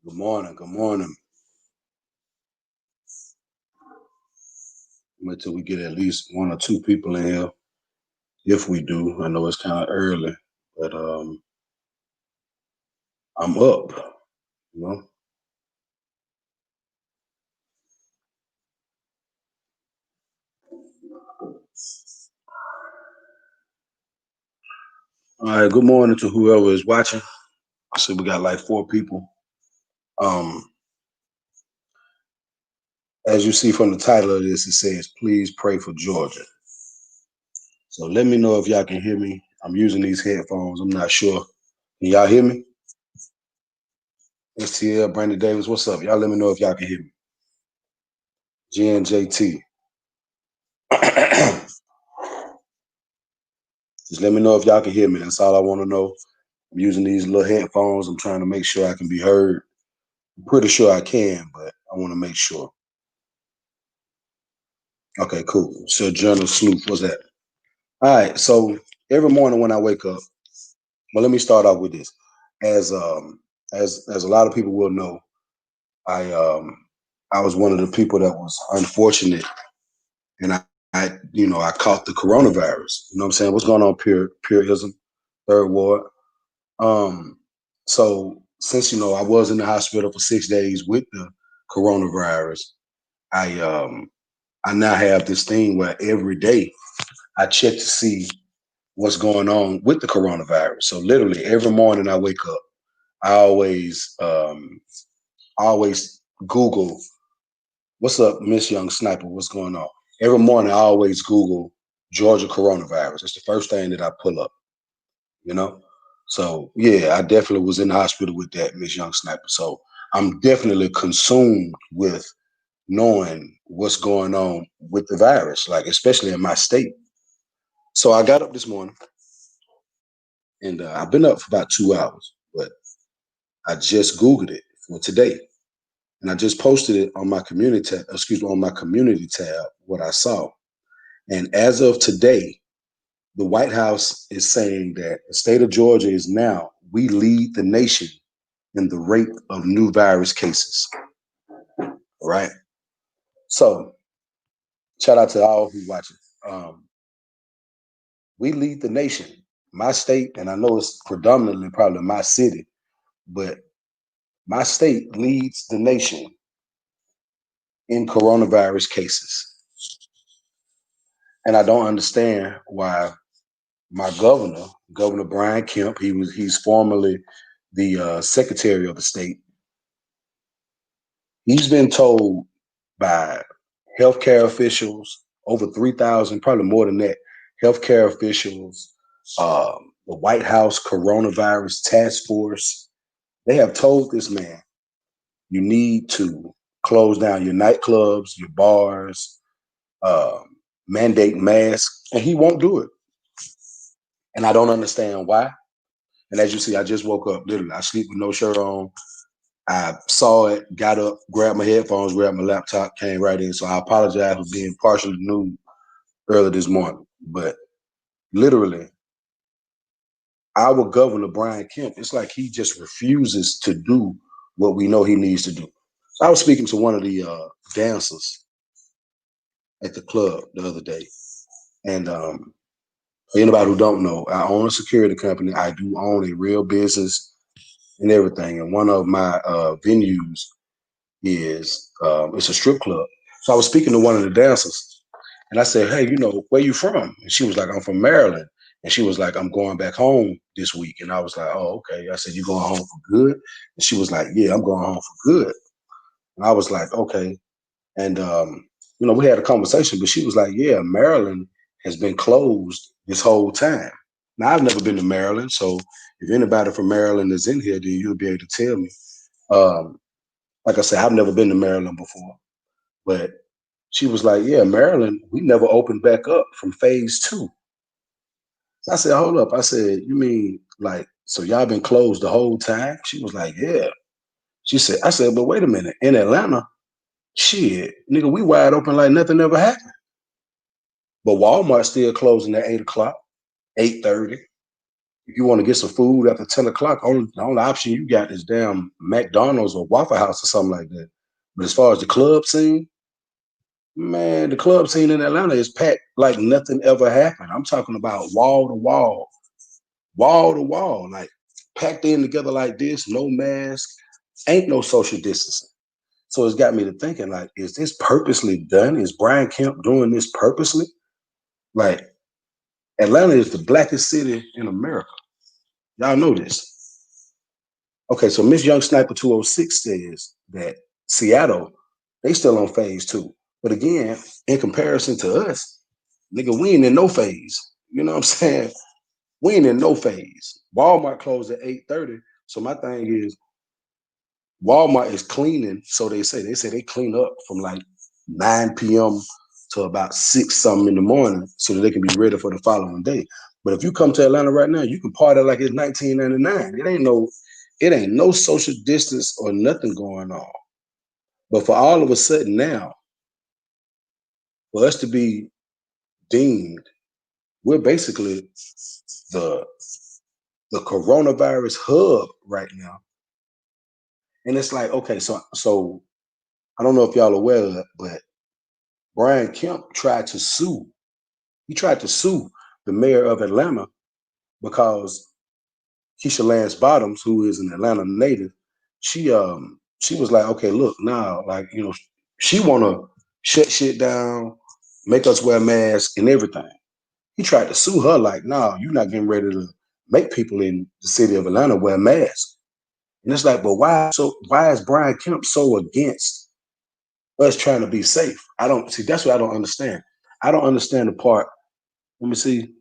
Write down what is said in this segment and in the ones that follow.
Good morning. Good morning. Wait till we get at least one or two people in here. If we do, I know it's kind of early, but I'm up. You know. All right. Good morning to whoever is watching. I see we got like four people. Um, as you see from the title of this, it says, "Please pray for Georgia." So let me know if y'all can hear me. I'm using these headphones. I'm not sure. Can y'all hear me? STL, Brandon Davis, what's up? Y'all let me know if y'all can hear me. GNJT. Just let me know if y'all can hear me. That's all I want to know. I'm using these little headphones. I'm trying to make sure I can be heard. I'm pretty sure I can, but I want to make sure. Okay, cool. So Journal Sleuth, what's that? All right. So every morning when I wake up, well, let me start off with this. As as a lot of people will know, I um I was one of the people that was unfortunate, and I caught the coronavirus. You know what I'm saying? What's going on, purism, third ward? Um, so since I was in the hospital for 6 days with the coronavirus, I um I now have this thing where every day I check to see what's going on with the coronavirus. So literally every morning I wake up, I always Google what's up, Miss Young Sniper, what's going on? Every morning I always Google Georgia coronavirus. It's the first thing that I pull up, you know? So yeah, I definitely was in the hospital with that, Miss Young Sniper. So I'm definitely consumed with knowing what's going on with the virus, like especially in my state. So I got up this morning and I've been up for about 2 hours, but I just Googled it for today. And I just posted it on my on my community tab, what I saw. And as of today, the White House is saying that the state of Georgia is now, we lead the nation in the rate of new virus cases. Right. So shout out to all who watching. Um, we lead the nation. My state, and I know it's predominantly probably my city, but my state leads the nation in coronavirus cases. And I don't understand why my Governor Brian Kemp, he's formerly the Secretary of the state. He's been told by healthcare officials, over 3,000, probably more than that, healthcare officials, the White House coronavirus task force. They have told this man, you need to close down your nightclubs, your bars, um, mandate masks, and he won't do it. And I don't understand why. And as you see, I just woke up. Literally, I sleep with no shirt on. I saw it, got up, grabbed my headphones, grabbed my laptop, came right in. So I apologize for being partially nude early this morning. But literally, our governor, Brian Kemp, it's like he just refuses to do what we know he needs to do. So I was speaking to one of the dancers at the club the other day. And for anybody who don't know, I own a security company. I do own a real business and everything. And one of my venues is it's a strip club. So I was speaking to one of the dancers, and I said, "Hey, where you from?" And she was like, "I'm from Maryland." And she was like, "I'm going back home this week." And I was like, "Oh, okay." I said, "You going home for good?" And she was like, "Yeah, I'm going home for good." And I was like, "Okay." And we had a conversation, but she was like, "Yeah, Maryland has been closed this whole time." Now I've never been to Maryland, so if anybody from Maryland is in here, then you'll be able to tell me. Um, like I said, I've never been to Maryland before, but she was like, "Yeah, Maryland, we never opened back up from phase two." So I said, "Hold up." I said, "You mean like, so y'all been closed the whole time?" She was like, "Yeah." I said, "But wait a minute, in Atlanta, shit, nigga, we wide open like nothing ever happened. But Walmart's still closing at 8 o'clock, 8:30. If you want to get some food after 10 o'clock, the only option you got is damn McDonald's or Waffle House or something like that. But as far as the club scene, man, the club scene in Atlanta is packed like nothing ever happened. I'm talking about wall to wall, like packed in together like this, no mask, ain't no social distancing. So it's got me to thinking, like, is this purposely done? Is Brian Kemp doing this purposely? Like, Atlanta is the blackest city in America. Y'all know this. Okay, so Miss Young Sniper 206 says that Seattle, they still on phase two. But again, in comparison to us, nigga, we ain't in no phase. You know what I'm saying? We ain't in no phase. Walmart closed at 8:30. So my thing is Walmart is cleaning. So they say they clean up from like 9 p.m. to about 6 something in the morning so that they can be ready for the following day. But if you come to Atlanta right now, you can party like it's 1999. It ain't no social distance or nothing going on. But for all of a sudden now, for us to be deemed, we're basically the the coronavirus hub right now. And it's like, okay, so I don't know if y'all aware of it, but Brian Kemp tried to sue. He tried to sue the mayor of Atlanta because Keisha Lance Bottoms, who is an Atlanta native, she was like, okay, look, now, like, she wanna shut shit down, make us wear masks and everything. He tried to sue her, like, no, you're not getting ready to make people in the city of Atlanta wear masks. And it's like, but why is Brian Kemp so against us trying to be safe? I don't see, that's what I don't understand. I don't understand the part. Let me see.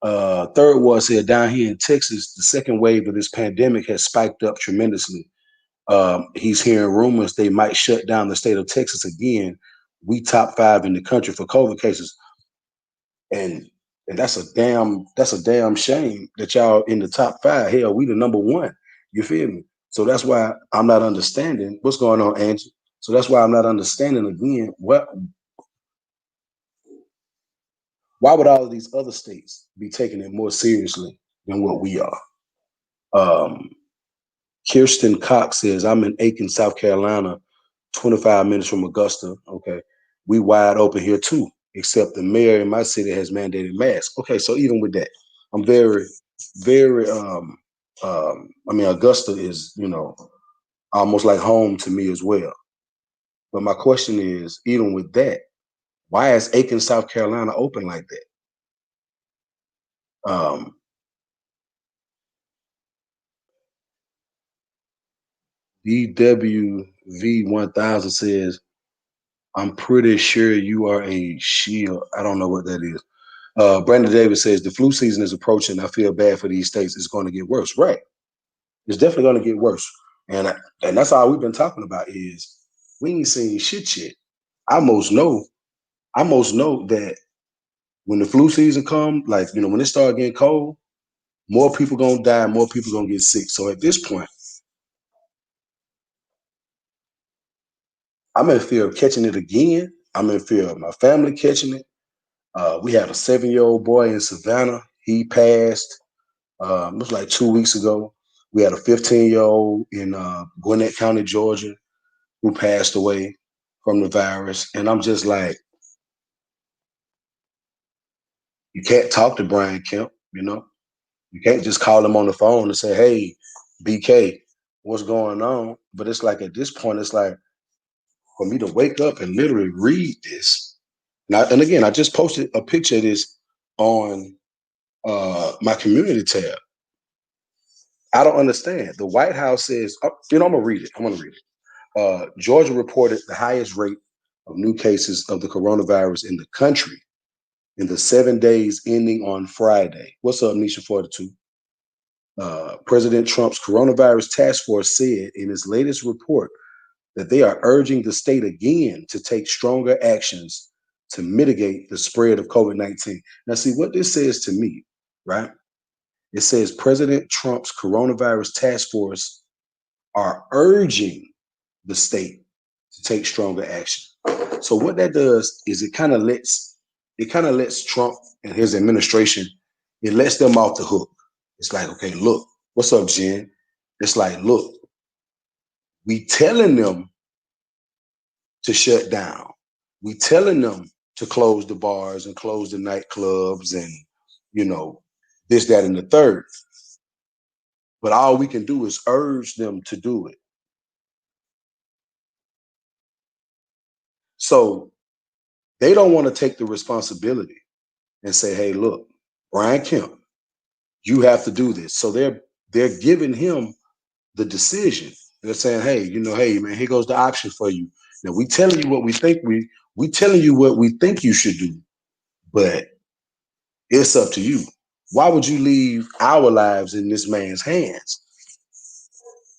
Third Ward said down here in Texas, the second wave of this pandemic has spiked up tremendously. He's hearing rumors they might shut down the state of Texas again. We top 5 in the country for COVID cases, and that's a damn shame that y'all in the top 5. Hell, we the number one. You feel me? So that's why I'm not understanding what's going on, Angie. So that's why I'm not understanding again why would all of these other states be taking it more seriously than what we are? Um, Kirsten Cox says, I'm in Aiken, South Carolina, 25 minutes from Augusta. Okay. We wide open here too, except the mayor in my city has mandated masks. Okay. So even with that, I'm very, very, I mean, Augusta is, almost like home to me as well. But my question is, even with that, why is Aiken, South Carolina open like that? DWV 1000 says, I'm pretty sure you are a shield. I don't know what that is. Brandon Davis says the flu season is approaching. I feel bad for these states. It's going to get worse. Right. It's definitely going to get worse. And that's all we've been talking about is we ain't seen shit yet. I most know, I most know that when the flu season come, like, when it start getting cold, more people gonna die, more people gonna get sick. So at this point, I'm in fear of catching it again. I'm in fear of my family catching it. We had a 7-year-old boy in Savannah. He passed. It was like 2 weeks ago. We had a 15-year-old in Gwinnett County, Georgia, who passed away from the virus. And I'm just like, you can't talk to Brian Kemp, You can't just call him on the phone and say, hey, BK, what's going on? But it's like at this point, it's like for me to wake up and literally read this. And again, I just posted a picture of this on my community tab. I don't understand. The White House says, I'm gonna read it. I'm gonna read it. Georgia reported the highest rate of new cases of the coronavirus in the country in the 7 days ending on Friday. What's up, Nisha 42? President Trump's coronavirus task force said in its latest report that they are urging the state again to take stronger actions to mitigate the spread of COVID-19. Now, see what this says to me, right? It says President Trump's coronavirus task force are urging the state to take stronger action. So what that does is it kind of lets Trump and his administration, it lets them off the hook. It's like, okay, look, what's up, Jen? It's like, look, we telling them to shut down. We telling them to close the bars and close the nightclubs and, you know, this, that, and the third. But all we can do is urge them to do it. So they don't want to take the responsibility and say, hey, look, Brian Kemp, you have to do this. So they're giving him the decision. They're saying, hey, hey, man, here goes the option for you. Now we telling you what we telling you what we think you should do, but it's up to you. Why would you leave our lives in this man's hands?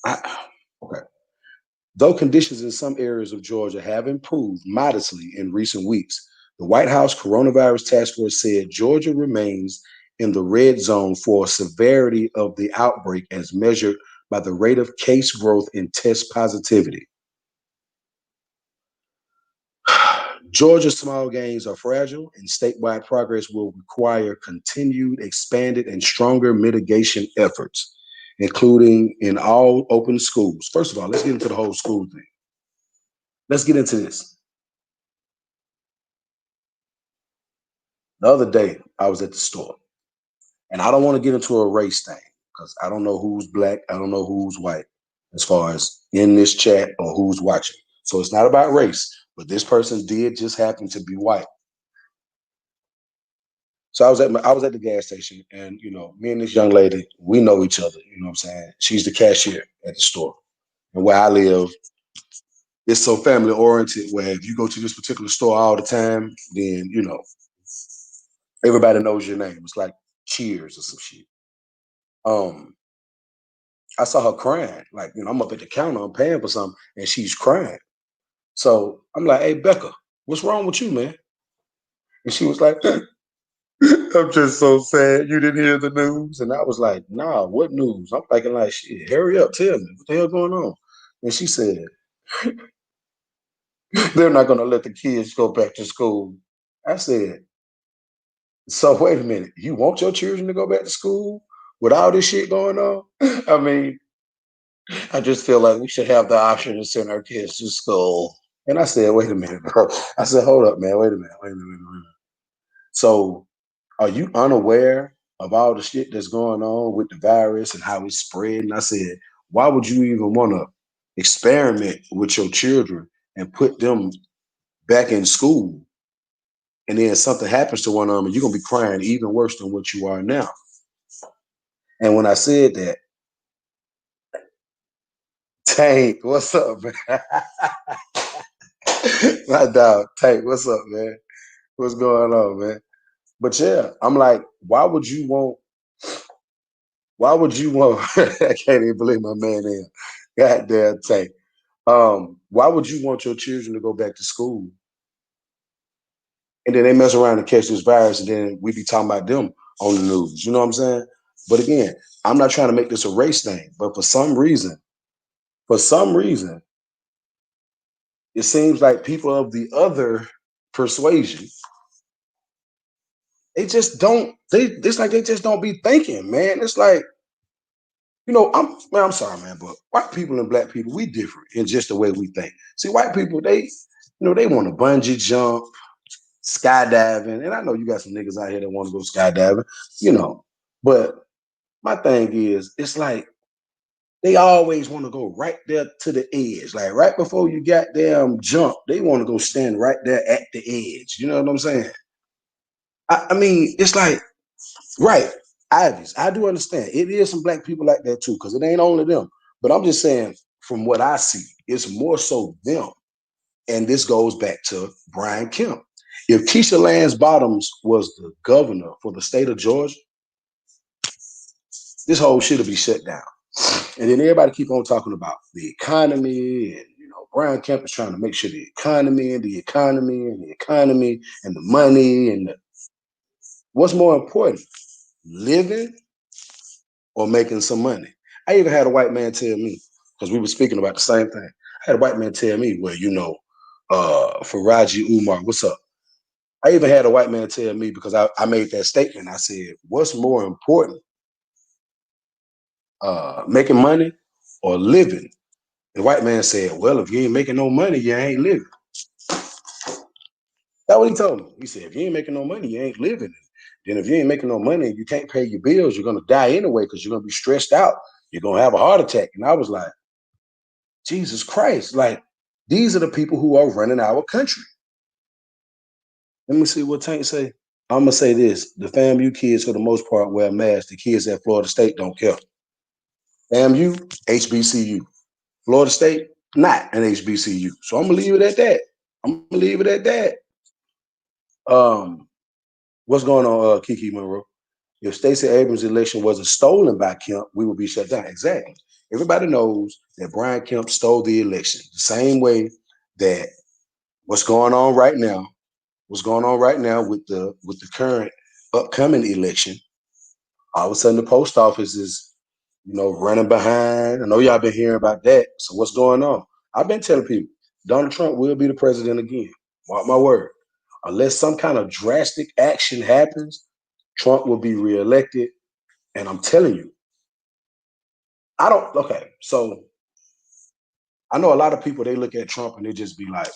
Okay. Though conditions in some areas of Georgia have improved modestly in recent weeks, the White House Coronavirus Task Force said Georgia remains in the red zone for severity of the outbreak as measured by the rate of case growth and test positivity. Georgia's small gains are fragile, and statewide progress will require continued, expanded, and stronger mitigation efforts, including in all open schools. First of all, let's get into the whole school thing. Let's get into this. The other day, I was at the store, and I don't want to get into a race thing because I don't know who's black, I don't know who's white, as far as in this chat or who's watching. So it's not about race, but this person did just happen to be white. So I was at the gas station, and me and this young lady, we know each other. You know what I'm saying? She's the cashier at the store, and where I live, it's so family oriented. Where if you go to this particular store all the time, then everybody knows your name. It's like Cheers or some shit. Um, I saw her crying. Like I'm up at the counter, I'm paying for something, and she's crying. So I'm like, "Hey, Becca, what's wrong with you, man?" And she was like, I'm just so sad you didn't hear the news. And I was like, nah, what news? I'm thinking like, shit, hurry up, tell me. What the hell going on? And she said, they're not going to let the kids go back to school. I said, so wait a minute. You want your children to go back to school with all this shit going on? I mean, I just feel like we should have the option to send our kids to school. And I said, wait a minute, bro. I said, hold up, man. Wait a minute. So are you unaware of all the shit that's going on with the virus and how it's spreading? I said, why would you even want to experiment with your children and put them back in school? And then something happens to one of them and you're going to be crying even worse than what you are now. And when I said that, Tank, what's up, man? My dog, Tank, what's up, man? What's going on, man? But yeah, I'm like, why would you want, I can't even believe my man there. Goddamn Tank. Why would you want your children to go back to school and then they mess around and catch this virus and then we be talking about them on the news? You know what I'm saying? But again, I'm not trying to make this a race thing, but for some reason, it seems like people of the other persuasion, they just don't, it's like they just don't be thinking, man. It's like, I'm sorry, man, but white people and black people, we different in just the way we think. See, white people, they want to bungee jump, skydiving, and I know you got some niggas out here that want to go skydiving, you know. But my thing is, it's like they always want to go right there to the edge, like right before you goddamn jump, they want to go stand right there at the edge. You know what I'm saying? I mean, it's like right, Ivies. I do understand. It is some black people like that too, because it ain't only them. But I'm just saying, from what I see, it's more so them. And this goes back to Brian Kemp. If Keisha Lance Bottoms was the governor for the state of Georgia, this whole shit will be shut down. And then everybody keep on talking about the economy and Brian Kemp is trying to make sure the economy and the economy and the economy and the money and what's more important, living or making some money. I even had a white man tell me, because we were speaking about the same thing. I had a white man tell me, well, Faraji Umar, what's up? I even had a white man tell me because I made that statement. I said, what's more important, making money or living? The white man said, well, if you ain't making no money, you ain't living. That's what he told me. He said, if you ain't making no money, you ain't living. Then if you ain't making no money and you can't pay your bills, you're going to die anyway because you're going to be stressed out. You're going to have a heart attack. And I was like, Jesus Christ. Like, these are the people who are running our country. Let me see what Tank say. I'm going to say this. The FAMU kids, for the most part, wear masks. The kids at Florida State don't care. FAMU, HBCU. Florida State, not an HBCU. So I'm going to leave it at that. What's going on, Kiki Monroe? If Stacey Abrams' election wasn't stolen by Kemp, we would be shut down. Exactly. Everybody knows that Brian Kemp stole the election. The same way that what's going on right now with the current upcoming election, all of a sudden the post office is, running behind. I know y'all been hearing about that. So what's going on? I've been telling people Donald Trump will be the president again. Mark my word. Unless some kind of drastic action happens, Trump will be reelected. And I'm telling you, so I know a lot of people, they look at Trump and they just be like,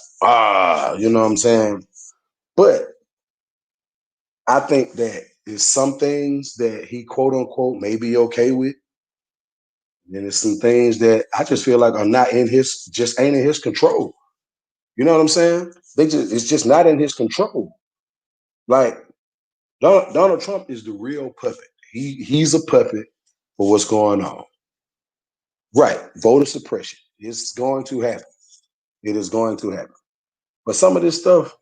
you know what I'm saying? But I think that there's some things that he quote unquote may be okay with. And there's some things that I just feel like are not in just ain't in his control. You know what I'm saying? It's just not in his control. Like Donald Trump is the real puppet. He's a puppet for what's going on. Right. Voter suppression. It's going to happen. It is going to happen. But some of this stuff,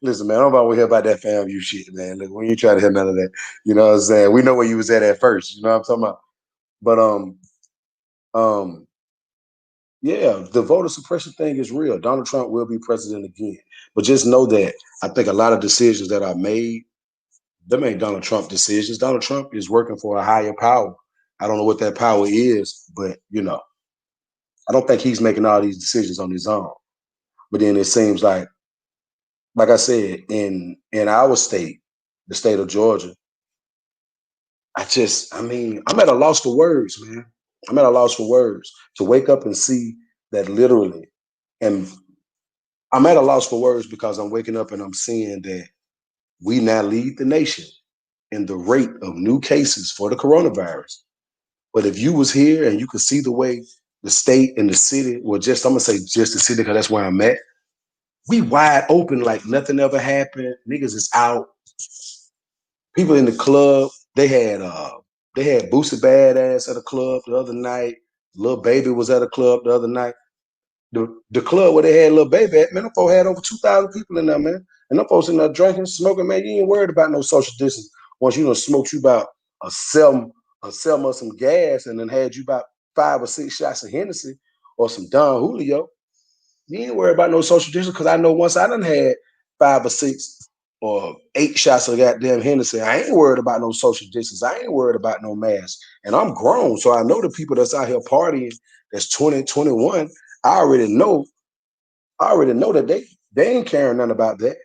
listen, man, I don't want to hear about that FAMU shit, man. Look, we ain't trying to hear none of that. You know what I'm saying? We know where you was at first. You know what I'm talking about? But yeah, the voter suppression thing is real. Donald Trump will be president again. But just know that I think a lot of decisions that are made, them ain't Donald Trump decisions. Donald Trump is working for a higher power. I don't know what that power is, but I don't think he's making all these decisions on his own. But then it seems like I said, in our state, the state of Georgia, I'm at a loss for words, man. I'm at a loss for words to wake up and see that literally. And I'm at a loss for words because I'm waking up and I'm seeing that we now lead the nation in the rate of new cases for the coronavirus. But if you was here and you could see the way the state and the city, I'm gonna say just the city because that's where I'm at. We wide open like nothing ever happened. Niggas is out. People in the club, they had Boosie Badass at a club the other night. Lil Baby was at a club the other night. The club where they had Lil Baby at, man, them folks had over 2,000 people in there, man. And them folks in there drinking, smoking, man, you ain't worried about no social distance. Once you done smoked you about a selm of some gas and then had you about 5 or 6 shots of Hennessy or some Don Julio, you ain't worried about no social distance because I know once I done had 5 or 6 or 8 shots of goddamn Hennessy, I ain't worried about no social distance. I ain't worried about no mask. And I'm grown, so I know the people that's out here partying that's 20, 21, I already know that they ain't caring nothing about that.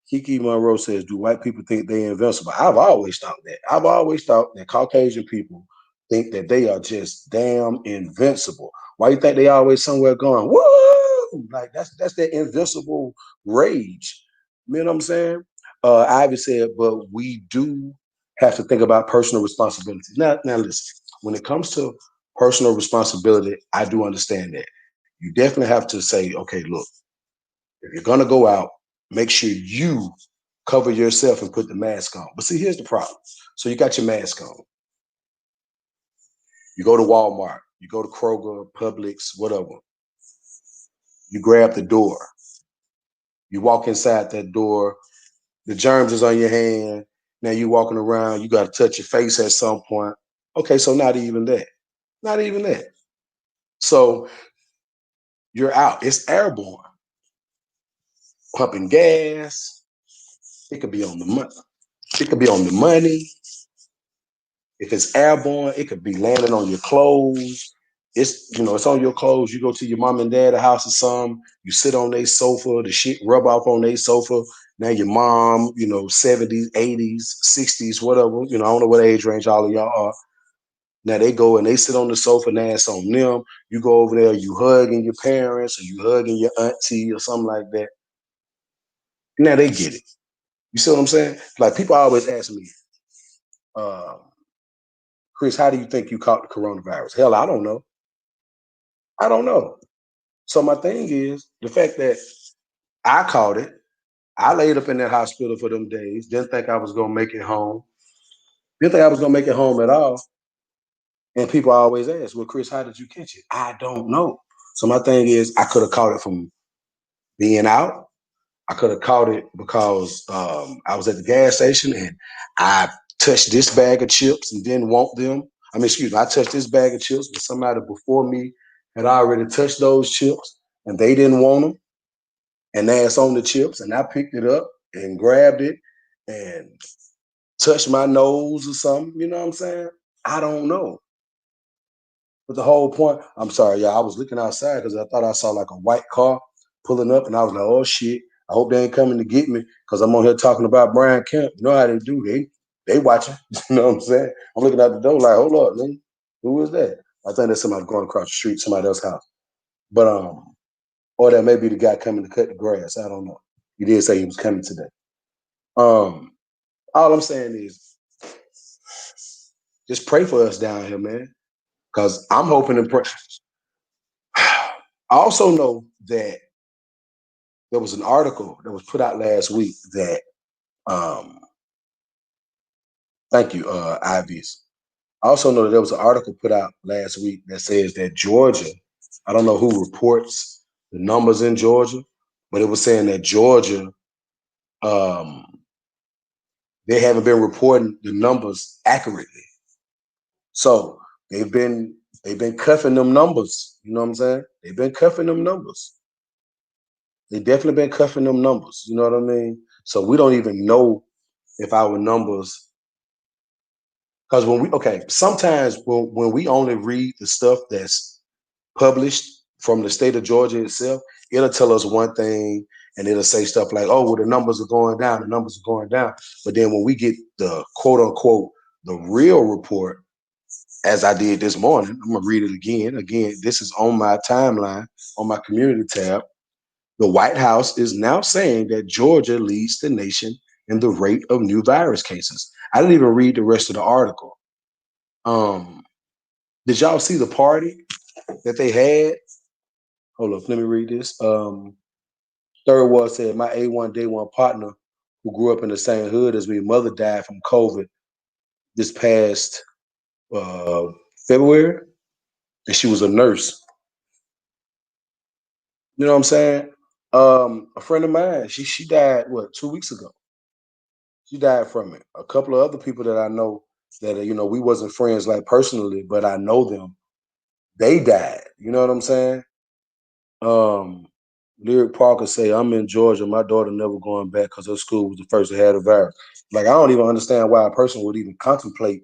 Kiki Monroe says, do white people think they invincible? I've always thought that. I've always thought that Caucasian people think that they are just damn invincible. Why you think they always somewhere going, woo? Like that's that invincible rage. You know what I'm saying? Ivy said, but we do have to think about personal responsibility. Now listen, when it comes to personal responsibility, I do understand that. You definitely have to say, okay, look, if you're gonna go out, make sure you cover yourself and put the mask on. But see, here's the problem. So you got your mask on. You go to Walmart, you go to Kroger, Publix, whatever. You grab the door. You walk inside that door. The germs is on your hand. Now you walking around. You got to touch your face at some point. Okay, so not even that. Not even that. So you're out. It's airborne. Pumping gas. It could be on the money. It could be on the money. If it's airborne, it could be landing on your clothes. It's on your clothes. You go to your mom and dad house or something. You sit on their sofa. The shit rub off on their sofa. Now your mom, 70s, 80s, 60s, whatever, I don't know what age range all of y'all are. Now they go and they sit on the sofa, now it's on them. You go over there, you hugging your parents or you hugging your auntie or something like that. Now they get it. You see what I'm saying? Like people always ask me, uh, Chris, how do you think you caught the coronavirus? Hell, I don't know. I don't know. So my thing is the fact that I caught it. I laid up in that hospital for them days. Didn't think I was gonna make it home. Didn't think I was gonna make it home at all. And people always ask, "Well, Chris, how did you catch it?" I don't know. So my thing is, I could have caught it from being out. I could have caught it because I was at the gas station and I touched this bag of chips and didn't want them. I mean, excuse me, I touched this bag of chips, but somebody before me had already touched those chips and they didn't want them. And now it's on the chips, and I picked it up and grabbed it and touched my nose or something. You know what I'm saying? I don't know. But the whole point, I'm sorry, yeah, I was looking outside because I thought I saw like a white car pulling up, and I was like, oh shit, I hope they ain't coming to get me because I'm on here talking about Brian Kemp. You know how they do? They watching. You know what I'm saying? I'm looking out the door like, hold up, man, who is that? I think that's somebody going across the street, somebody else's house. But or that may be the guy coming to cut the grass. I don't know. He did say he was coming today. Um, all I'm saying is just pray for us down here, man. Because I'm hoping and pray. I also know that there was an article that was put out last week that um thank you, Ivies. I also know that there was an article put out last week that says that Georgia, I don't know who reports the numbers in Georgia, but it was saying that Georgia, um, they haven't been reporting the numbers accurately. So they've been cuffing them numbers. You know what I'm saying? They've been cuffing them numbers. They definitely been cuffing them numbers. You know what I mean? So we don't even know if our numbers, because sometimes when we only read the stuff that's published from the state of Georgia itself, it'll tell us one thing and it'll say stuff like, oh, well, the numbers are going down, the numbers are going down. But then when we get the quote unquote the real report, as I did this morning, I'm gonna read it again. Again, this is on my timeline on my community tab. The White House is now saying that Georgia leads the nation in the rate of new virus cases. I didn't even read the rest of the article. Um, did y'all see the party that they had? Hold up, let me read this. Third Ward said, my A1 Day One partner who grew up in the same hood as me, mother died from COVID this past uh, February, and she was a nurse. You know what I'm saying? A friend of mine, she died, what, 2 weeks ago? She died from it. A couple of other people that I know that, we wasn't friends like personally, but I know them, they died. You know what I'm saying? Um, Lyric Parker say, I'm in Georgia. My daughter never going back because her school was the first to have the virus. Like, I don't even understand why a person would even contemplate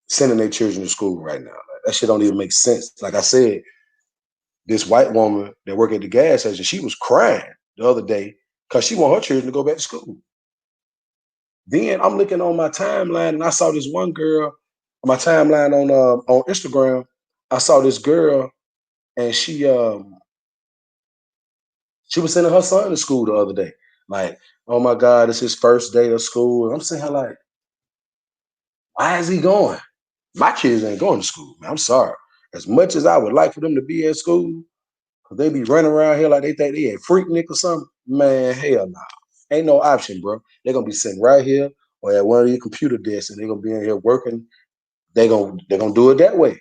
sending their children to school right now. Like, that shit don't even make sense. Like I said, this white woman that worked at the gas station, she was crying the other day because she want her children to go back to school. Then I'm looking on my timeline and I saw this one girl on my timeline on Instagram. I saw this girl and she was sending her son to school the other day. Like, oh my God, it's his first day of school. And I'm saying, like, why is he going? My kids ain't going to school, man. I'm sorry. As much as I would like for them to be at school, because they be running around here like they think they at Freaknik or something, man, hell no. Ain't no option, bro. They're going to be sitting right here or at one of your computer desks and they're going to be in here working. They're gonna do it that way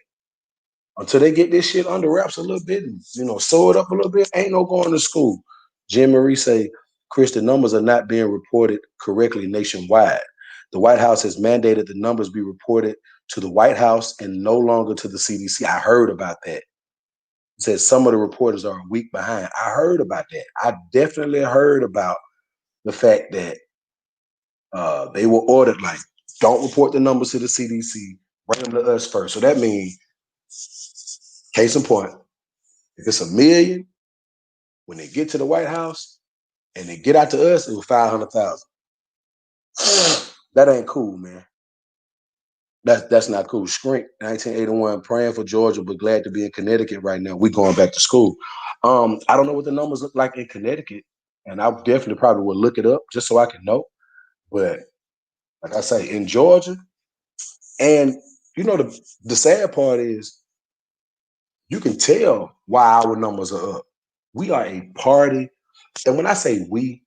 until they get this shit under wraps a little bit and sew it up a little bit. Ain't no going to school. Jim Marie say, Chris, the numbers are not being reported correctly nationwide. The White House has mandated the numbers be reported to the White House and no longer to the CDC. I heard about that. It says some of the reporters are a week behind. I heard about that. I definitely heard about the fact that they were ordered like, don't report the numbers to the CDC, bring them to us first. So that means, case in point, if it's a million, when they get to the White House, and they get out to us, it was 500,000. That ain't cool, man. That's not cool. Shrink, 1981, praying for Georgia, but glad to be in Connecticut right now. We going back to school. I don't know what the numbers look like in Connecticut, and I definitely probably will look it up just so I can know. But like I say, in Georgia, and you know the sad part is you can tell why our numbers are up. We are a party, and when I say we,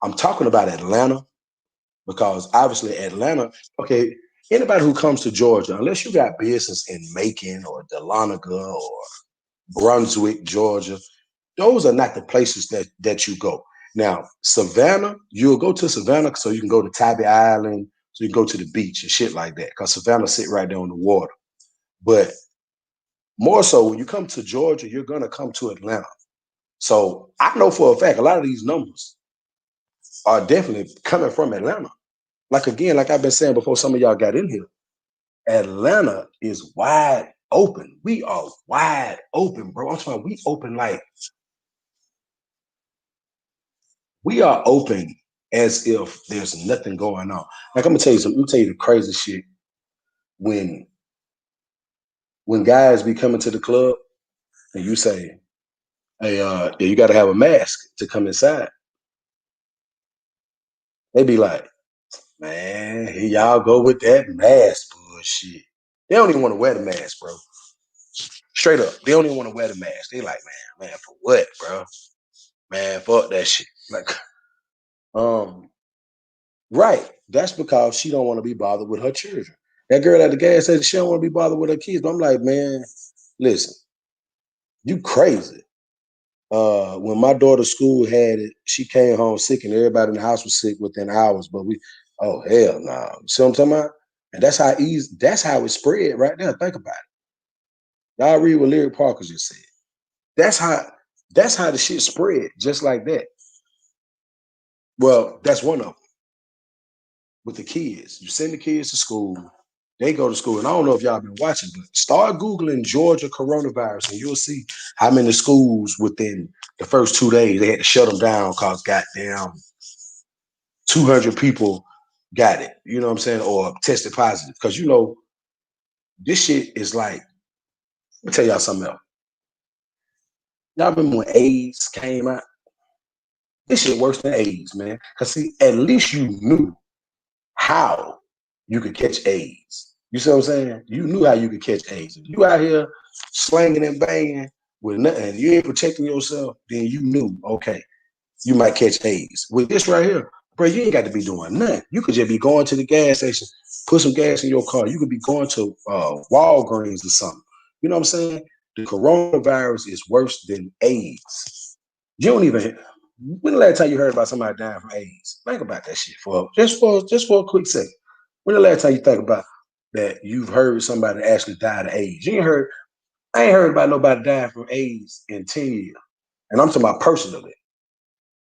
I'm talking about Atlanta because obviously Atlanta. Okay, anybody who comes to Georgia, unless you got business in Macon or Dahlonega or Brunswick, Georgia, those are not the places that you go. Now, Savannah, you'll go to Savannah so you can go to Tybee Island, so you can go to the beach and shit like that, because Savannah sit right there on the water. But more so, when you come to Georgia, you're gonna come to Atlanta. So I know for a fact a lot of these numbers are definitely coming from Atlanta. Like again, like I've been saying before some of y'all got in here, Atlanta is wide open. We are wide open, bro. I'm talking about we open like we are open as if there's nothing going on. Like I'm gonna tell you something. I'm gonna tell you the crazy shit. When guys be coming to the club and you say, "Hey, yeah, you got to have a mask to come inside," they be like, "Man, here y'all go with that mask bullshit." They don't even want to wear the mask, bro. Straight up, they don't even want to wear the mask. They like, man, for what, bro? Man, fuck that shit. Like, um, right. That's because she don't want to be bothered with her children. That girl at the gas station, she don't want to be bothered with her kids. But I'm like, man, listen, you crazy. When my daughter's school had it, she came home sick, and everybody in the house was sick within hours. But oh hell no, nah. See what I'm talking about? And that's how easy. That's how it spread right there. Think about it. Y'all read what Lyric Parker just said. That's how. That's how the shit spread, just like that. Well, that's one of them. With the kids, you send the kids to school. They go to school, and I don't know if y'all been watching, but start Googling Georgia coronavirus, and you'll see how many schools within the first 2 days they had to shut them down because goddamn 200 people got it. You know what I'm saying? Or tested positive. Because this shit is like, let me tell y'all something else. Y'all remember when AIDS came out? This shit worse than AIDS, man. Because see, at least you knew how you could catch AIDS. You see what I'm saying? You knew how you could catch AIDS. If you out here slanging and banging with nothing, you ain't protecting yourself, then you knew, okay, you might catch AIDS. With this right here, bro, you ain't got to be doing nothing. You could just be going to the gas station, put some gas in your car. You could be going to Walgreens or something. You know what I'm saying? The coronavirus is worse than AIDS. You don't even. When the last time you heard about somebody dying from AIDS? Think about that shit for just for a quick second. When the last time you think about that you've heard somebody actually died of AIDS? You ain't heard. I ain't heard about nobody dying from AIDS in 10 years. And I'm talking about personally.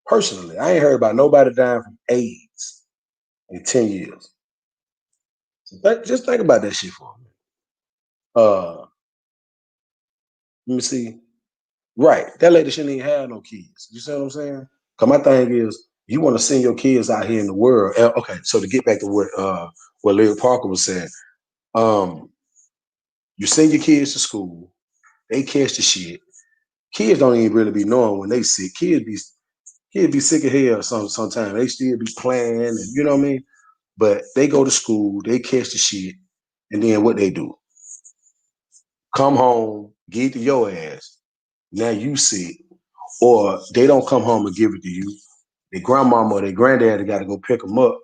Personally, I ain't heard about nobody dying from AIDS in 10 years. So just think about that shit for a minute. Let me see. Right. That lady shouldn't even have no kids. You see what I'm saying? Because my thing is, you want to send your kids out here in the world. Okay, so to get back to what Larry Parker was saying, um, you send your kids to school, they catch the shit. Kids don't even really be knowing when they sick. Kids be sick of hell sometimes. They still be playing, and you know what I mean? But they go to school, they catch the shit, and then what they do? Come home, get to your ass. Now you sick. Or they don't come home and give it to you. Their grandmama or their granddaddy got to go pick them up.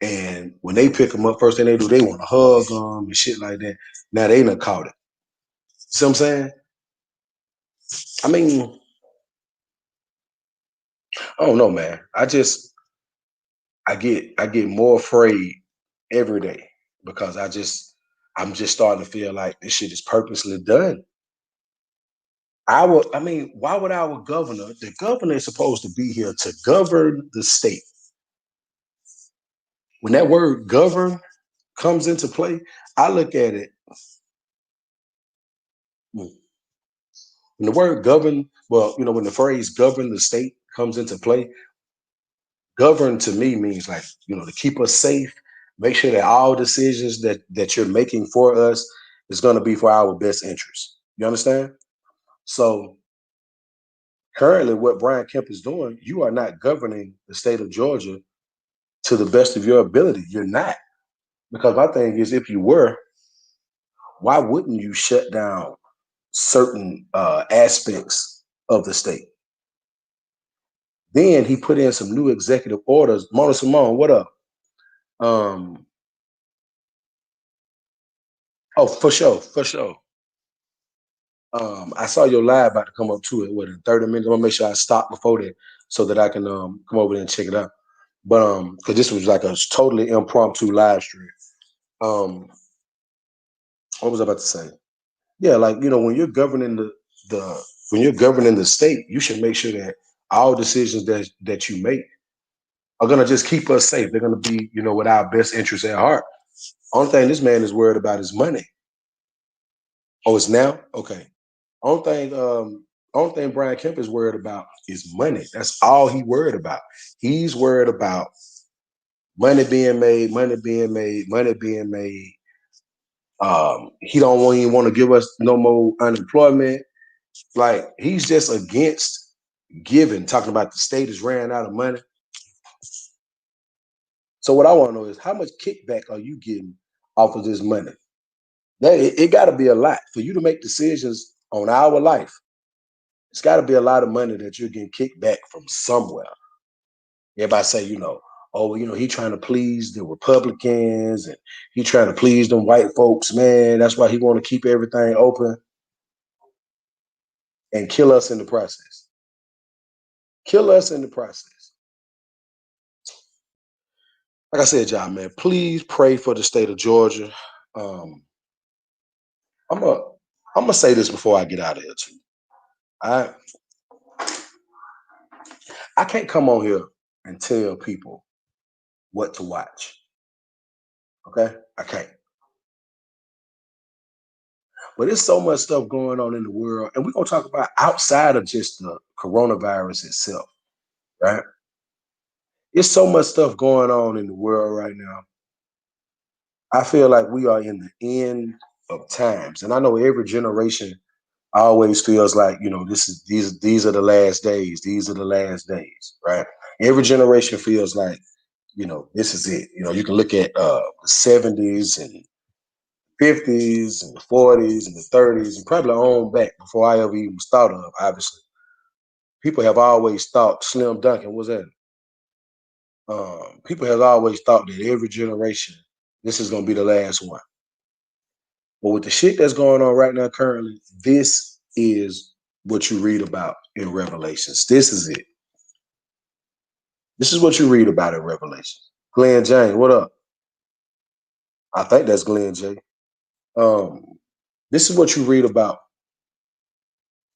And when they pick them up, first thing they do, they want to hug them and shit like that. Now they done caught it. See what I'm saying? I mean, I don't know, man. I get more afraid every day because I'm just starting to feel like this shit is purposely done. Why would our governor, the governor is supposed to be here to govern the state. When that word govern comes into play, I look at it, when the word govern, well, when the phrase govern the state, comes into play, govern to me means like, to keep us safe, make sure that all decisions that you're making for us is going to be for our best interest. You understand? So currently what Brian Kemp is doing, you are not governing the state of Georgia to the best of your ability. You're not. Because my thing is, if you were, why wouldn't you shut down certain aspects of the state? Then he put in some new executive orders. Mona Simone, what up? Um, oh, for sure, for sure. I saw your live about to come up to it. What, in 30 minutes? I'm gonna make sure I stop before that so that I can come over there and check it out. But because this was like a totally impromptu live stream. Um, what was I about to say? Yeah, like when you're governing the when you're governing the state, you should make sure that all decisions that you make are gonna just keep us safe. They're gonna be, with our best interests at heart. Only thing this man is worried about is money. Oh, it's now? Okay. Only thing, only thing Brian Kemp is worried about is money. That's all he worried about. He's worried about money being made, money being made, money being made. He don't even want to give us no more unemployment. Like he's just against giving, talking about the state is ran out of money. So what I want to know is how much kickback are you getting off of this money? That it got to be a lot for you to make decisions on our life. It's got to be a lot of money that you're getting kicked back from somewhere. Everybody say, oh, well, he trying to please the Republicans and he trying to please them white folks, man. That's why he want to keep everything open and kill us in the process. Kill us in the process. Like I said, y'all, man, please pray for the state of Georgia. Um, I'm gonna I'm gonna say this before I get out of here too. I I can't come on here and tell people what to watch. Okay, I can't. But there's so much stuff going on in the world, and we're gonna talk about outside of just the coronavirus itself, right? There's so much stuff going on in the world right now. I feel like we are in the end of times, and I know every generation always feels like these are the last days. These are the last days, right? Every generation feels like this is it. You can look at the 70s and 50s and the 40s and the 30s and probably on back before I ever even was thought of. Obviously, people have always thought Slim Duncan was that. People have always thought that every generation this is gonna be the last one. But with the shit that's going on right now currently, this is what you read about in Revelations. This is it. This is what you read about in Revelations. Glenn James, what up? I think that's Glenn J. Um, this is what you read about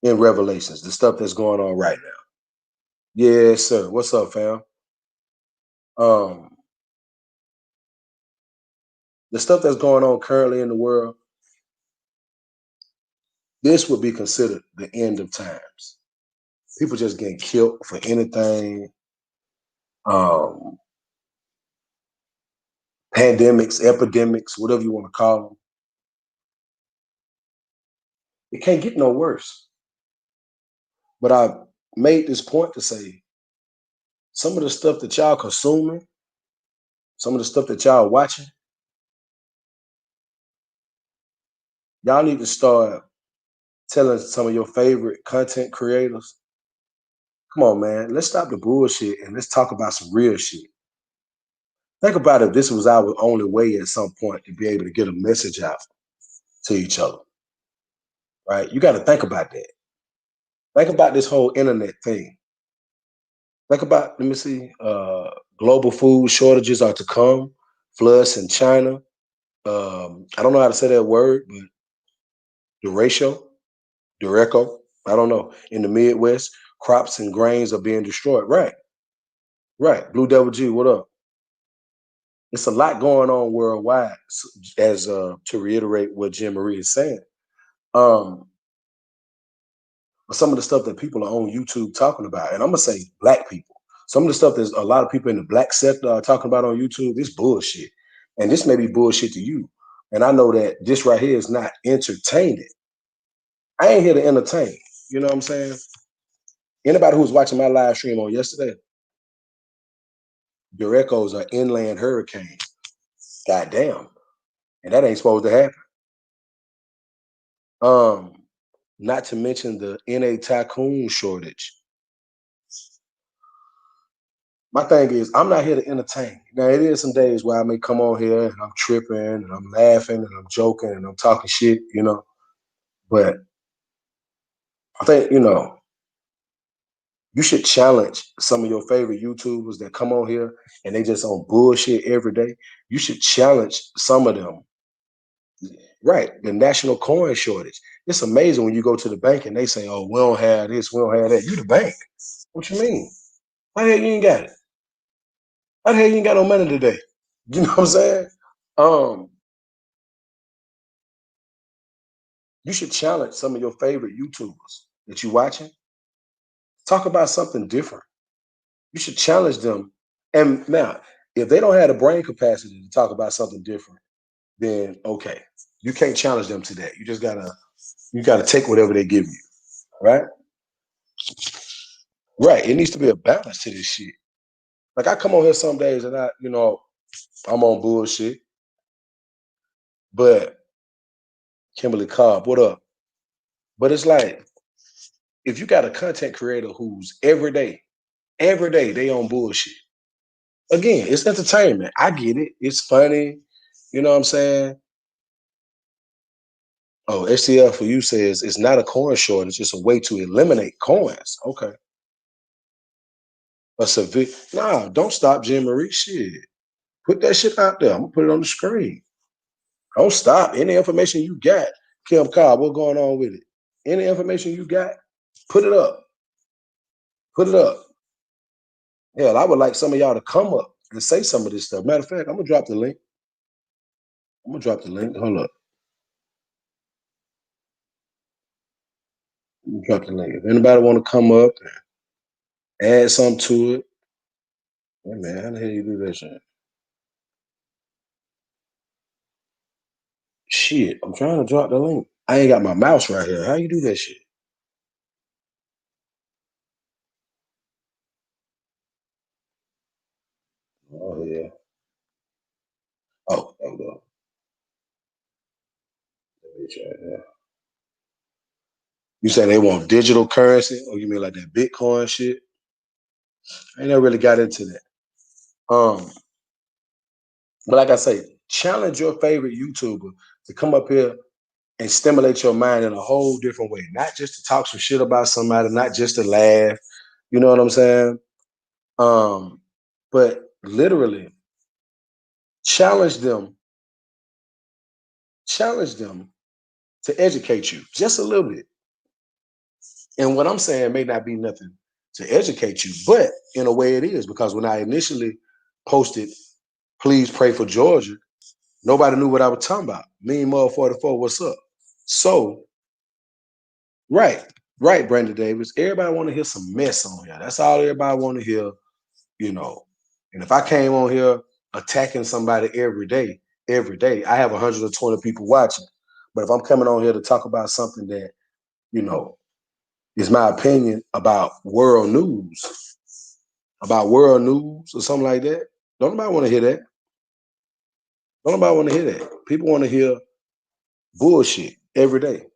in Revelations, the stuff that's going on right now. Yes, sir. What's up, fam? Um, the stuff that's going on currently in the world, this would be considered the end of times. People just getting killed for anything. Um, pandemics, epidemics, whatever you want to call them. It can't get no worse. But I made this point to say some of the stuff that y'all consuming, some of the stuff that y'all watching, y'all need to start telling some of your favorite content creators, come on, man, let's stop the bullshit and let's talk about some real shit. Think about if this was our only way at some point to be able to get a message out to each other, right? You got to think about that. Think about this whole internet thing. Think about, let me see, global food shortages are to come, floods in China. I don't know how to say that word, but derecho, derecho, I don't know. In the Midwest, crops and grains are being destroyed. Right, right. Blue Devil G, what up? It's a lot going on worldwide, as to reiterate what Jim Marie is saying. Um, But some of the stuff that people are on YouTube talking about, and I'm gonna say black people, some of the stuff that a lot of people in the black sector are talking about on YouTube, is bullshit. And this may be bullshit to you. And I know that this right here is not entertaining. I ain't here to entertain. You know what I'm saying? Anybody who was watching my live stream on yesterday, your echoes are inland hurricanes. Goddamn. And that ain't supposed to happen. Um, Not to mention the NA tycoon shortage. My thing is, I'm not here to entertain. Now, it is some days where I may come on here and I'm tripping and I'm laughing and I'm joking and I'm talking shit, But I think, you should challenge some of your favorite YouTubers that come on here and they just on bullshit every day. You should challenge some of them. Right, the national coin shortage. It's amazing when you go to the bank and they say, "Oh, we don't have this, we don't have that." You the bank. What you mean? Why the hell you ain't got it? Why the hell you ain't got no money today? You know what I'm saying? Um, you should challenge some of your favorite YouTubers that you watching. Talk about something different. You should challenge them. And now, if they don't have the brain capacity to talk about something different, then okay, you can't challenge them to that. You gotta take whatever they give you, right? Right. It needs to be a balance to this shit. Like I come on here some days and I'm on bullshit. But Kimberly Cobb, what up? But it's like if you got a content creator who's every day they on bullshit. Again, it's entertainment. I get it. It's funny. You know what I'm saying? Oh, HCL for you says it's not a coin shortage, it's a way to eliminate coins. Okay. A severe nah, don't stop Jim Marie. Shit. Put that shit out there. I'm gonna put it on the screen. Don't stop. Any information you got, Kemp Cobb, what's going on with it? Any information you got, put it up. Put it up. Hell, I would like some of y'all to come up and say some of this stuff. Matter of fact, I'm gonna drop the link. I'm gonna drop the link. Hold up. I'm gonna drop the link. If anybody want to come up and add something to it, hey man, how the hell you do that shit? Shit, I'm trying to drop the link. I ain't got my mouse right here. How you do that shit? Oh yeah. Oh, there we go. Let me try that. You say they want digital currency, or you mean like that Bitcoin shit? I ain't never really got into that. Um, but like I say, challenge your favorite YouTuber to come up here and stimulate your mind in a whole different way. Not just to talk some shit about somebody, not just to laugh. You know what I'm saying? Um, but literally challenge them, challenge them to educate you just a little bit. And what I'm saying may not be nothing to educate you, but in a way it is because when I initially posted, please pray for Georgia, nobody knew what I was talking about. Mean Mud 44, what's up? So, right, right, Brandon Davis. Everybody want to hear some mess on here. That's all everybody want to hear, you know. And if I came on here attacking somebody every day, I have 120 people watching. But if I'm coming on here to talk about something that, you know, is my opinion about world news or something like that, don't nobody want to hear that. Don't nobody want to hear that. People want to hear bullshit every day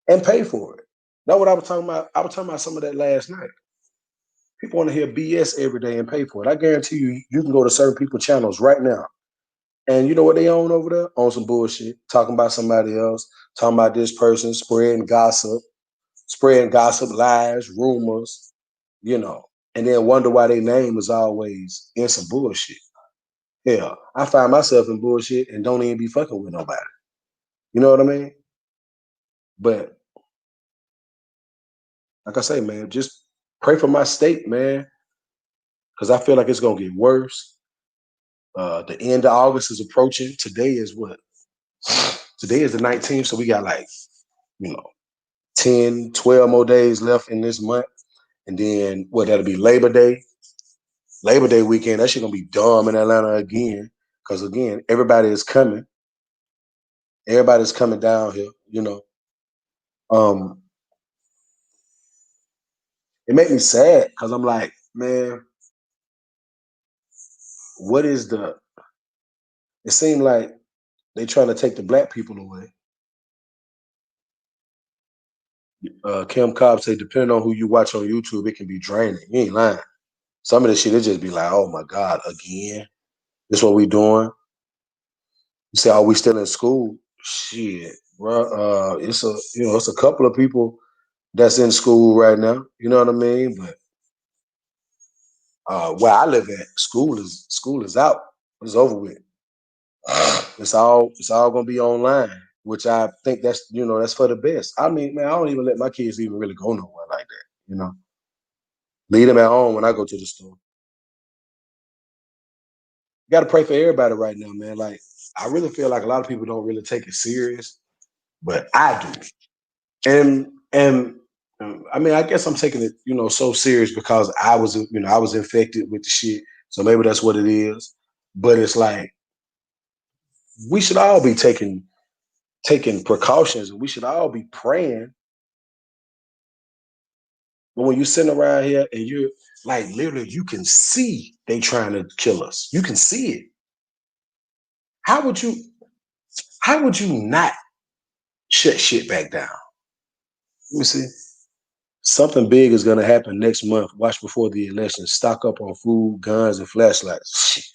and pay for it. That's what I was talking about. I was talking about some of that last night. People want to hear BS every day and pay for it. I guarantee you, you can go to certain people's channels right now. And you know what they own over there? On some bullshit, talking about somebody else, talking about this person, spreading gossip, lies, rumors, and then wonder why their name is always in some bullshit. Hell, I find myself in bullshit and don't even be fucking with nobody. You know what I mean? But like I say, man, just pray for my state, man, because I feel like it's gonna get worse. The end of August is approaching. Today is what? Today is the 19th, so we got like, you know, 10, 12 more days left in this month. And then what, that'll be Labor Day. Labor Day weekend, that shit gonna be dumb in Atlanta again. Cause again, everybody is coming. Everybody's coming down here, you know. Um, it made me sad because I'm like, man, what is the it seemed like they trying to take the black people away. Kim Cobb said, depending on who you watch on YouTube, it can be draining. You ain't lying. Some of this shit, it just be like, oh my God, again? This what we doing? You say, are we still in school? Shit, bro. It's a couple of people that's in school right now. You know what I mean? But where I live at, school is out. It's over with. It's all gonna be online, which I think that's for the best. I mean, man, I don't even let my kids even really go nowhere like that. You know, leave them at home when I go to the store. You got to pray for everybody right now, man. Like I really feel like a lot of people don't really take it serious, but I do. And I mean, I guess I'm taking it, so serious because I was infected with the shit. So maybe that's what it is. But it's like we should all be taking precautions, and we should all be praying. But when you're sitting around here and you're like literally, you can see they trying to kill us. You can see it. How would you? How would you not shut shit back down? Let me see. Something big is gonna happen next month. Watch before the election. Stock up on food, guns, and flashlights.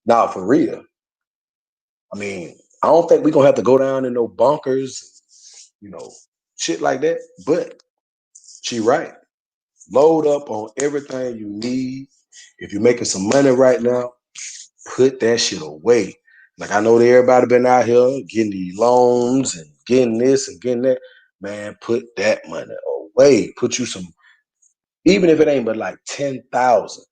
Nah, for real. I mean, I don't think we're gonna have to go down in no bunkers, you know, shit like that. But she right. Load up on everything you need. If you're making some money right now, put that shit away. Like I know that everybody been out here getting these loans and getting this and getting that. Man, put that money away. Put you some, even if it ain't but like 10,000.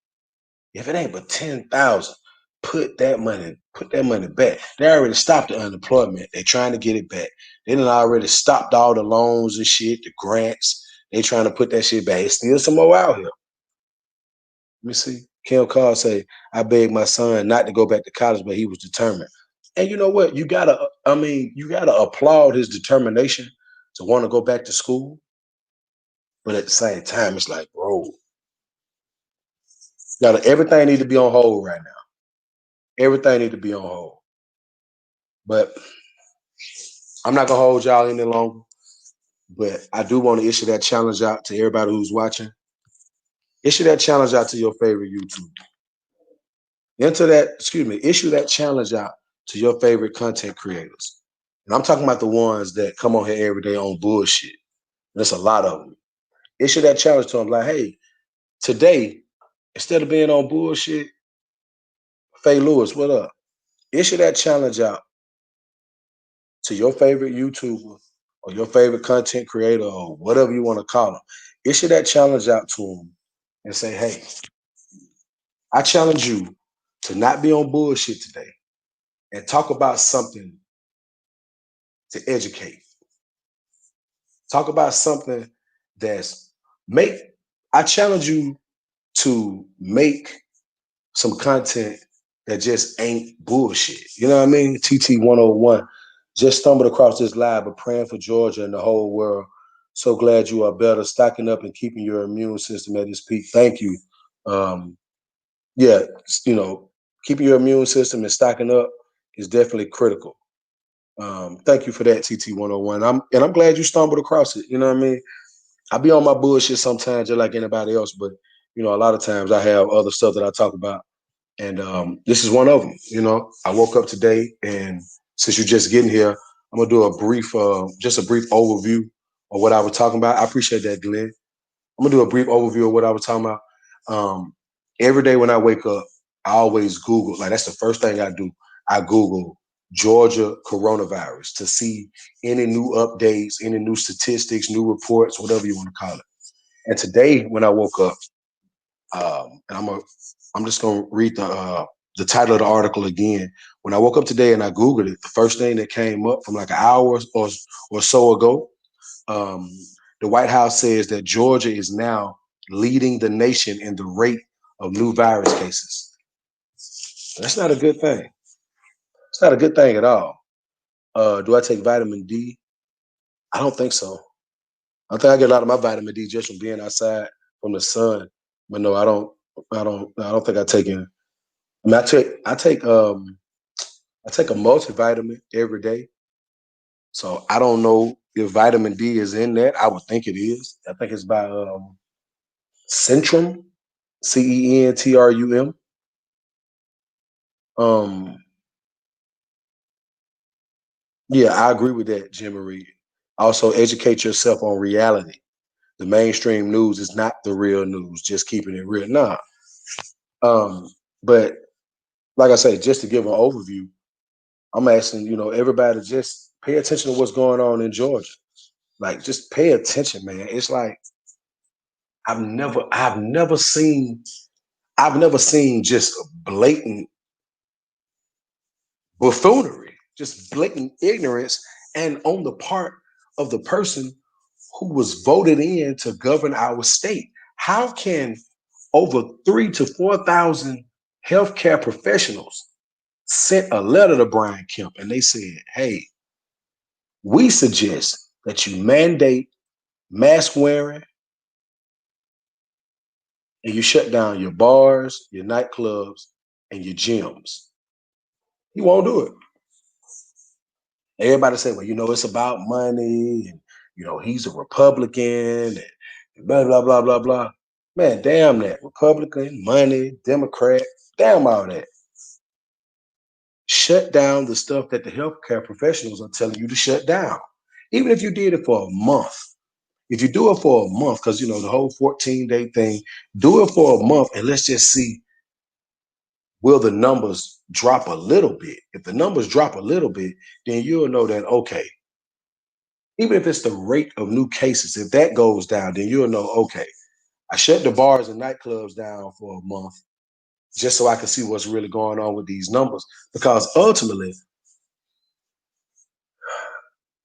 If it ain't but 10,000, put that money back. They already stopped the unemployment. They trying to get it back. They done already stopped all the loans and shit, the grants. They trying to put that shit back. It's still some more out here. Let me see. Kim Carr say, I begged my son not to go back to college, but he was determined. And you know what? You gotta applaud his determination to want to go back to school. But at the same time, it's like, bro, gotta everything need to be on hold right now. Everything need to be on hold. But I'm not gonna hold y'all any longer. But I do want to issue that challenge out to everybody who's watching. Issue that challenge out to your favorite YouTuber. Issue that challenge out to your favorite content creators. And I'm talking about the ones that come on here every day on bullshit. There's a lot of them. Issue that challenge to them like, hey, today, instead of being on bullshit, Faye Lewis, what up? Issue that challenge out to your favorite YouTuber or your favorite content creator or whatever you want to call them. Issue that challenge out to them and say, hey, I challenge you to not be on bullshit today and talk about something to educate. Talk about something that's make. I challenge you to make some content that just ain't bullshit. You know what I mean? TT 101. Just stumbled across this live, but praying for Georgia and the whole world. So glad you are better, stocking up and keeping your immune system at its peak. Thank you. Um, yeah, keeping your immune system and stocking up is definitely critical. Thank you for that, TT 101. I'm glad you stumbled across it. You know what I mean? I be on my bullshit sometimes, just like anybody else, but a lot of times I have other stuff that I talk about. And this is one of them. I woke up today, and since you're just getting here, I'm gonna do just a brief overview of what I was talking about. I appreciate that, Glenn. I'm gonna do a brief overview of what I was talking about. Um, every day when I wake up, I always Google. Like that's the first thing I do. I Google Georgia coronavirus to see any new updates, any new statistics, new reports, whatever you want to call it. And today, when I woke up, and I'm just gonna read the title of the article again. When I woke up today and I Googled it, the first thing that came up from like an hour or so ago, um, The White House says that Georgia is now leading the nation in the rate of new virus cases. That's not a good thing. It's not a good thing at all. Do I take vitamin D? I don't think so. I think I get a lot of my vitamin D just from being outside from the sun. But no, I don't. I don't think I take in. I mean, I take a multivitamin every day. So I don't know if vitamin D is in that. I would think it is. I think it's by Centrum, Centrum. Um, yeah, I agree with that, Jim Marie. Also, educate yourself on reality. The mainstream news is not the real news. Just keeping it real. Nah. Um, but like I say, just to give an overview, I'm asking, everybody to just pay attention to what's going on in Georgia. Like, just pay attention, man. It's like I've never seen just blatant buffoonery, just blatant ignorance, and on the part of the person who was voted in to govern our state. How can over 3 to 4 thousand healthcare professionals sent a letter to Brian Kemp and they said, "Hey, we suggest that you mandate mask wearing and you shut down your bars, your nightclubs, and your gyms." He won't do it. Everybody say, "Well, it's about money, and he's a Republican, and blah blah blah blah blah." Man, damn that Republican, money, Democrat, damn all that. Shut down the stuff that the healthcare professionals are telling you to shut down. Even if you did it for a month, if you do it for a month, because the whole 14-day thing, do it for a month, and let's just see, will the numbers drop a little bit? If the numbers drop a little bit, then you'll know that, okay, even if it's the rate of new cases, if that goes down, then you'll know, okay, I shut the bars and nightclubs down for a month just so I can see what's really going on with these numbers. Because ultimately,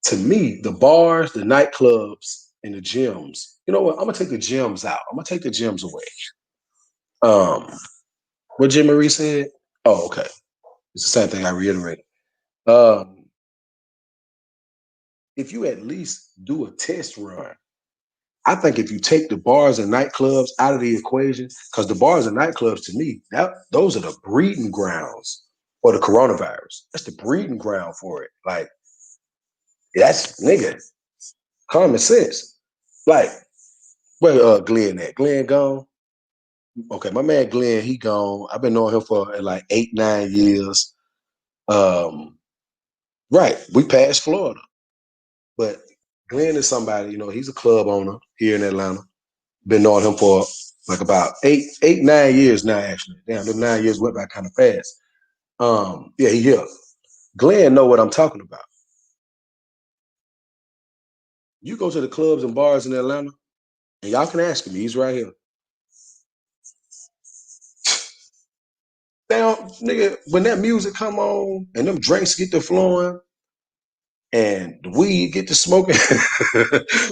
to me, the bars, the nightclubs, and the gyms, you know what? I'm gonna take the gyms out. I'm gonna take the gyms away. Um, what Jim Marie said? Oh, okay. It's the same thing I reiterated. Um, if you at least do a test run, I think if you take the bars and nightclubs out of the equation, because the bars and nightclubs to me, those are the breeding grounds for the coronavirus. That's the breeding ground for it. Like, that's nigga, common sense. Like, where Glenn at? Glenn gone? Okay, my man Glenn, he gone. I've been knowing him for like 8, 9 years. Um, right, we passed Florida. But Glenn is somebody, he's a club owner here in Atlanta. Been knowing him for like about 9 years now, actually. Damn, them 9 years went by kind of fast. Yeah, he here. Glenn know what I'm talking about. You go to the clubs and bars in Atlanta, and y'all can ask him. He's right here. Damn, nigga, when that music come on and them drinks get to flowing and the weed get to smoking,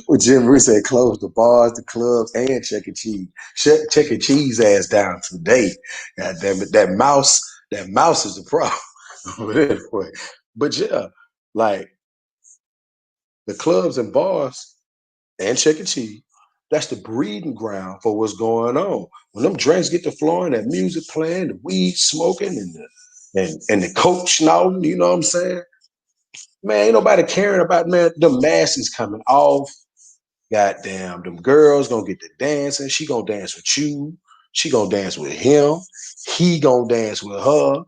well, Jim Reese said close the bars, the clubs, and Chuck E. Cheese. Shut Chuck E. Cheese ass down today. God damn it, that mouse is the problem. But anyway, but yeah, like the clubs and bars and Chuck E. Cheese, that's the breeding ground for what's going on. When them drinks get to flowing, that music playing, the weed smoking, and the coke snouting, you know what I'm saying? Man, ain't nobody caring about, man, the masses coming off. Goddamn, them girls gonna get to dancing. She gonna dance with you. She gonna dance with him. He gonna dance with her.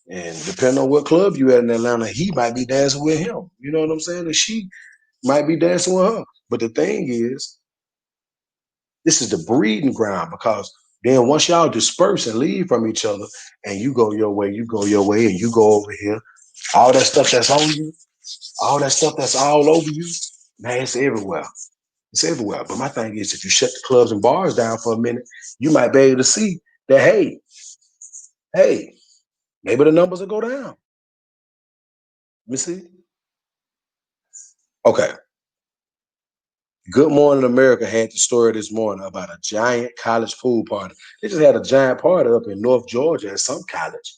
And depending on what club you at in Atlanta, he might be dancing with him. You know what I'm saying? And she might be dancing with her. But the thing is, this is the breeding ground because then once y'all disperse and leave from each other and you go your way, and you go over here, all that stuff that's on you, all that stuff that's all over you, man, it's everywhere. It's everywhere. But my thing is, if you shut the clubs and bars down for a minute, you might be able to see that, hey, maybe the numbers will go down. Let me see. Okay. Good Morning America had the story this morning about a giant college pool party. They just had a giant party up in North Georgia at some college.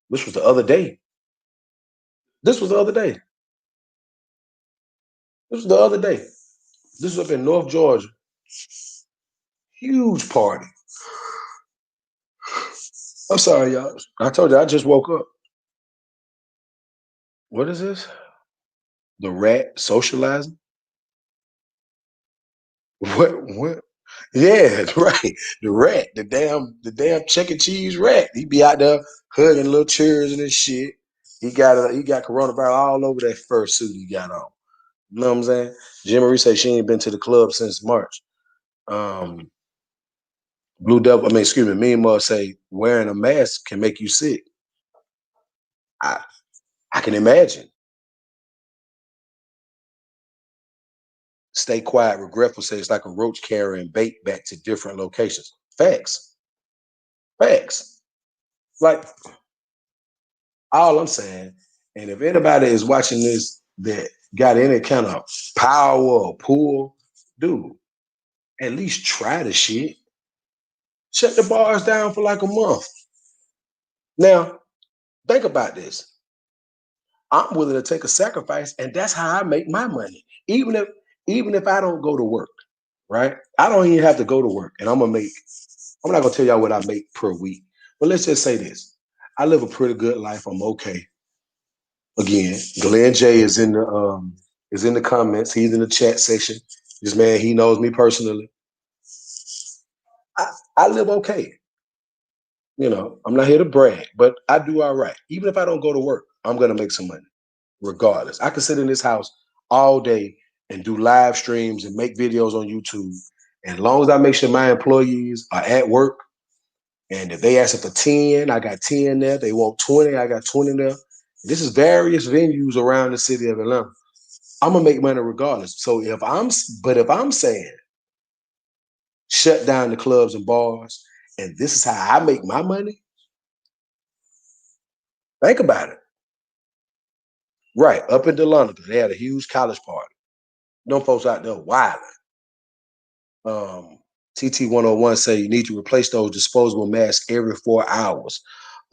This was the other day. This was the other day. This was the other day. This was up in North Georgia. Huge party. I'm sorry, y'all. I told you I just woke up. What is this? The rat socializing? What? Yeah, right. The rat, the damn Chuck E. Cheese rat. He be out there hugging little chairs and shit. He got coronavirus all over that first suit he got on. You know what I'm saying? Jim Marie say she ain't been to the club since March. Um, Blue Devil, I mean, excuse me, Mean Mug say wearing a mask can make you sick. I I can imagine. Stay quiet, regretful say it's like a roach carrying bait back to different locations. Facts. Facts. Like all I'm saying, and if anybody is watching this that got any kind of power or pull, dude, at least try the shit. Shut the bars down for like a month. Now, think about this. I'm willing to take a sacrifice, and that's how I make my money. Even if I don't go to work, right? I don't even have to go to work, and I'm not gonna tell y'all what I make per week, but let's just say this: I live a pretty good life. I'm okay. Again, Glenn J is in the comments. He's in the chat section. This man, he knows me personally. I, I live okay. I'm not here to brag, but I do all right. Even if I don't go to work, I'm gonna make some money, regardless. I can sit in this house all day and do live streams and make videos on YouTube. And as long as I make sure my employees are at work, and if they ask for 10, I got 10 there. They want 20, I got 20 there. This is various venues around the city of Atlanta. I'm gonna make money regardless. So if I'm saying shut down the clubs and bars, and this is how I make my money, think about it. Right up in Delonica, they had a huge college party. No folks out there wilding. TT 101 say you need to replace those disposable masks every 4 hours.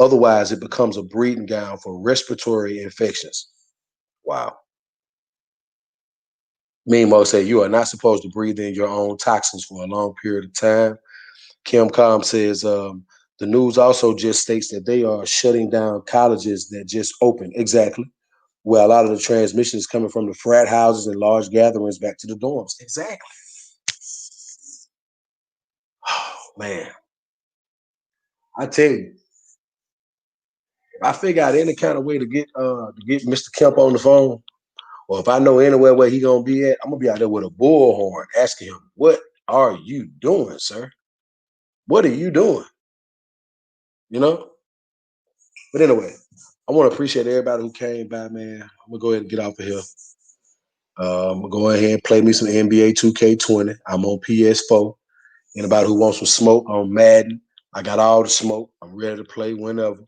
Otherwise, it becomes a breeding ground for respiratory infections. Wow. Mimo say you are not supposed to breathe in your own toxins for a long period of time. Kemp says the news also just states that they are shutting down colleges that just opened. Exactly. Well, a lot of the transmission is coming from the frat houses and large gatherings back to the dorms. Exactly. Oh, man, I tell you, if I figure out any kind of way to get Mr. Kemp on the phone, or if I know anywhere where he gonna be at, I'm gonna be out there with a bullhorn asking him, "What are you doing, sir? What are you doing?" You know. But anyway, I want to appreciate everybody who came by, man. I'm gonna go ahead and get off of here. I'm gonna go ahead and play me some NBA 2K20. I'm on PS4. Anybody who wants some smoke on Madden, I got all the smoke. I'm ready to play whenever.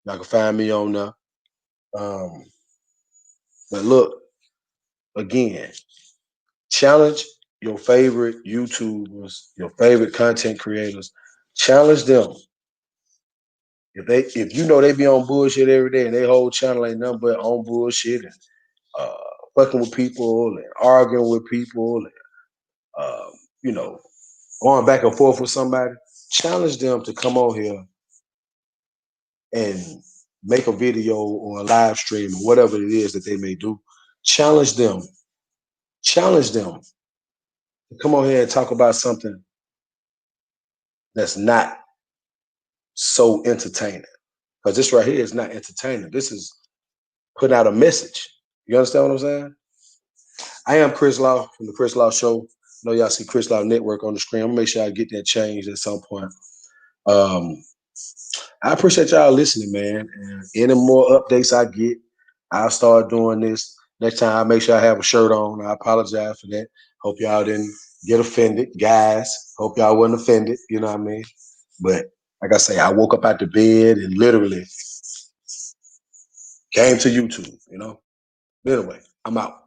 Y'all can find me on there. Um, but look, again, challenge your favorite YouTubers, your favorite content creators. Challenge them. If you know they be on bullshit every day and their whole channel ain't nothing but on bullshit and uh, fucking with people and arguing with people and uh, you know going back and forth with somebody, challenge them to come on here and make a video or a live stream or whatever it is that they may do. Challenge them. Challenge them to come on here and talk about something that's not so entertaining. Because this right here is not entertaining. This is putting out a message. You understand what I'm saying? I am Chris Law from the Chris Law Show. I know y'all see Chris Law Network on the screen. I'm gonna make sure I get that changed at some point. Um, I appreciate y'all listening, man. And any more updates I get, I'll start doing this. Next time I make sure I have a shirt on. I apologize for that. Hope y'all didn't get offended. Guys, hope y'all wasn't offended. You know what I mean? But like I say, I woke up out the bed and literally came to YouTube, Anyway, I'm out.